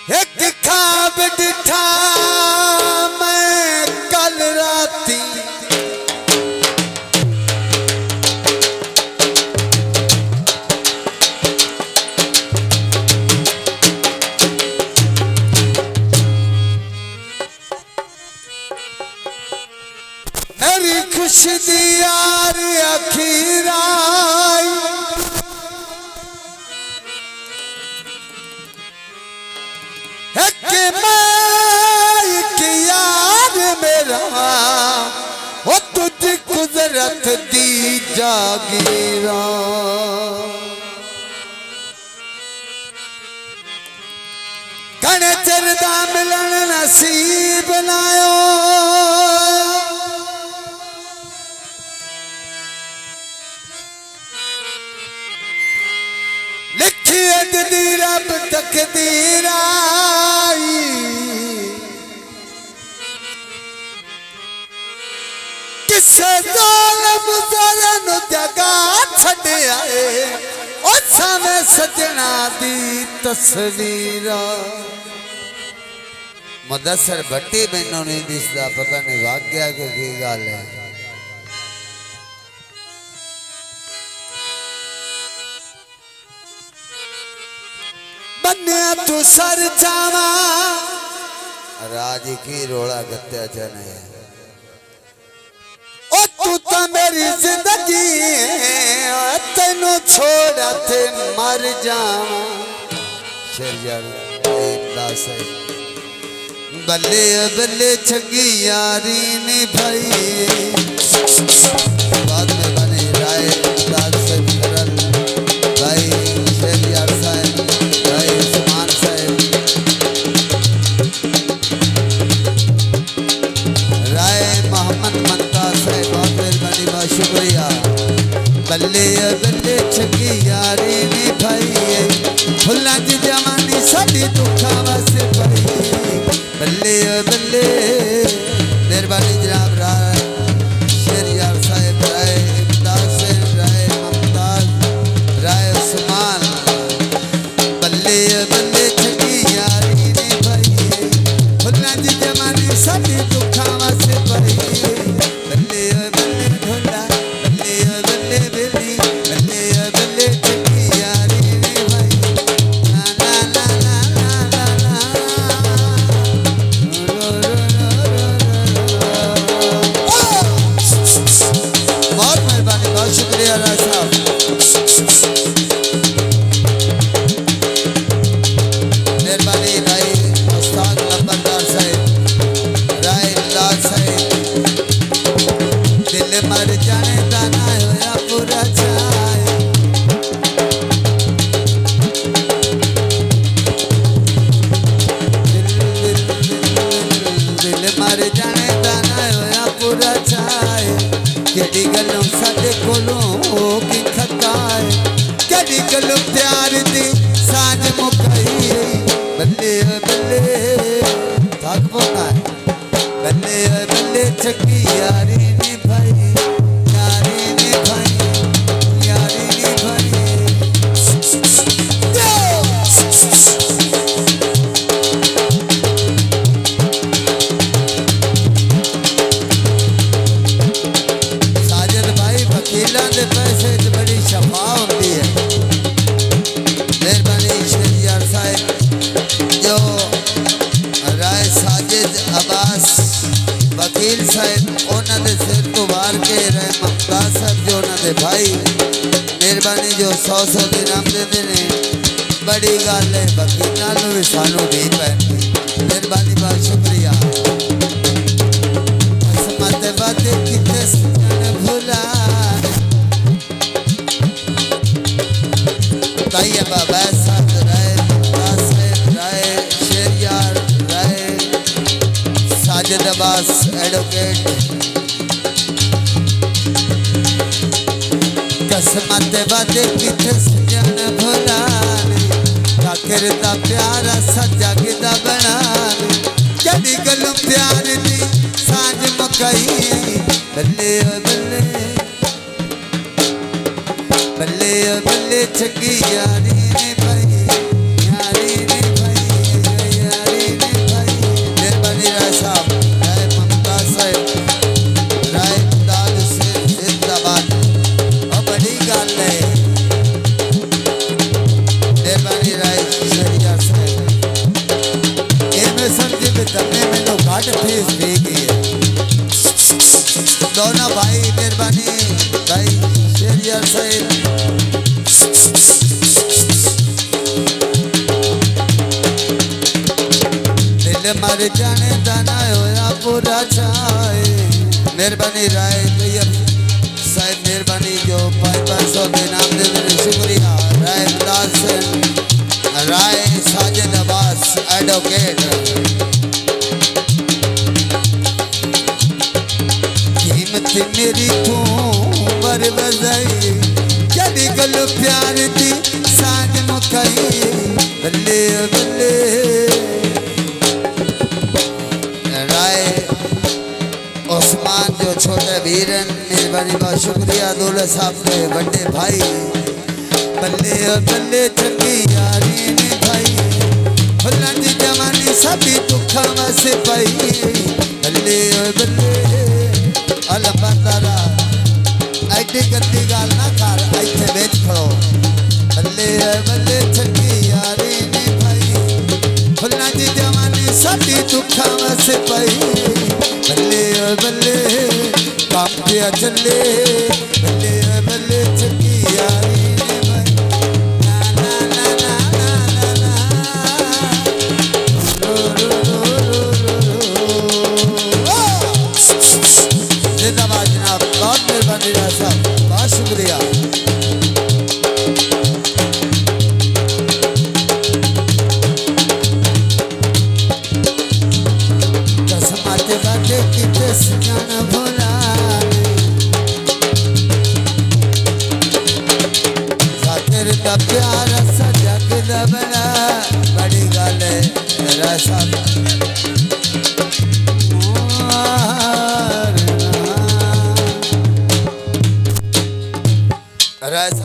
एक ख्वाब दिखा मैं कल राती, मेरी खुशी दी यार अखीर आई, एक यार मेरा वो तुझ कुदरत दी जागीरा, कने चरदा मिलन नसीब नायो, लिखी अजदी रब तकदीर आई, किसे ज़ालिम ज़रन जगा छड़े आए ओ सामे सजना दी तस्वीर। मुदस्सर भट्टी मैनू नहीं दिसदा, पता नहीं वाग्या के की गल है। बन्या तू सर जावा राज की रोड़ा गत्या चने, ओ तू तो मेरी जिंदगी तेनू छोड़ा थे मर जावा। बल्ले बल्ले छगी यारी नी भाई, बाद में बने राय दाद से करल भाई शेर यार साहब, राय उस्मान साहब, राय मोहम्मद मनता साहब, बहुत मेहरबानी, बहुत शुक्रिया। बल्ले बल्ले छगी यारी नी भाई, फुल्लां दी जवानी साडी दुखां वास्ते पई। बल्ले बल्ले मेहरबानी जनाब राय शेर यार साहब, राय इमदाद साहब, राय मुमताज, राय उस्मान। बल्ले बल्ले छगी यारी नी भाई, फुल्लां दी जवानी साडी दुखां वास्ते पई। बल्ले बल्ले ढोला, बल्ले बल्ले बेली, बल्ले बल्ले छगी यारी नी भाई, ना ना ना ना ना ना बहुत मेहरबानी, बहुत शुक्रिया राय साहब। मेहरबानी राय उस्ताद नंबरदार साहब, राय इमदाद साहब। दिल मर जाने दाना होया पूरा छाए, दिल मर जाने दाना होया पूरा छाए। केड़ी गलों साडे कोलों की खताए, केड़ी गलों प्यार दी सांझ मुकाई। बल्ले बल्ले थक पौना है, बल्ले बल्ले छगी यारी नी भाई, यारी नी भाई, यारी नी भाई। साजिद भाई वकीलों के पैसे च बड़ी शफा होती है। मेहरबानी शेर यार साहब, जो राय साजिद अब्बास वकील साहब, उन्होंने सिर तो वार के रहे मुमताज साहब, जो उन्होंने भाई मेहरबानी जो 100 के नाम देते हैं, बड़ी गल है। वकीलों भी सानू दी पैनी, मेहरबानी, बहुत शुक्रिया। मत बातें कितने सजन भुला ताइए बाबा साहब, राय मुमताज साहब, राय शेर यार, राय साजिद अब्बास एडवोकेट। कसमत बादे किथे सजन भुलाने, आखिर दा प्यारा सजा किदा बनाने। केड़ी गल्लों प्यार दी सांझ मुकाई। बल्ले बल्ले बल्ले बल्ले छगी यारी नी भाई, यारी नी भाई। दोनों भाई मेहरबानी भाई शेर यार साहिब दिल मर जाने दाना होया पूरा छाए मेहरबानी राय तैयब साहिब मेहरबानी जो 500 के नाम दे मेरे शुक्रिया राय दास राय साजिद अब्बास एडवोकेट कीमत मेरी तू बर बजाई जदी गल प्यार दी साज मुकाई बल्ले बल्ले राय उस्मान जो छोटे वीरन मेहरबानी बहुत शुक्रिया दौलत साहब के बड़े भाई बल्ले बल्ले चंगी यारी ने भाई फुल्लां दी जवानी सभी दुखा वसे पाई बल्ले बल्ले अलबंदरा ऐडी गंदी गाल ना कर इत्थे बेच खड़ो बल्ले बल्ले चंगी यारी ने भाई फुल्लां दी जवानी सभी दुखा वसे पाई बल्ले बल्ले काम किया चले बल्ले बल्ले चंगी यारी ने भाई ना ना ना ना ना ना ना रो रो रो रो रो जिंदाबाद जनाब बहुत मेहरबानी राय साहब बहुत शुक्रिया प्यार सजग दबना बड़ी गल रसा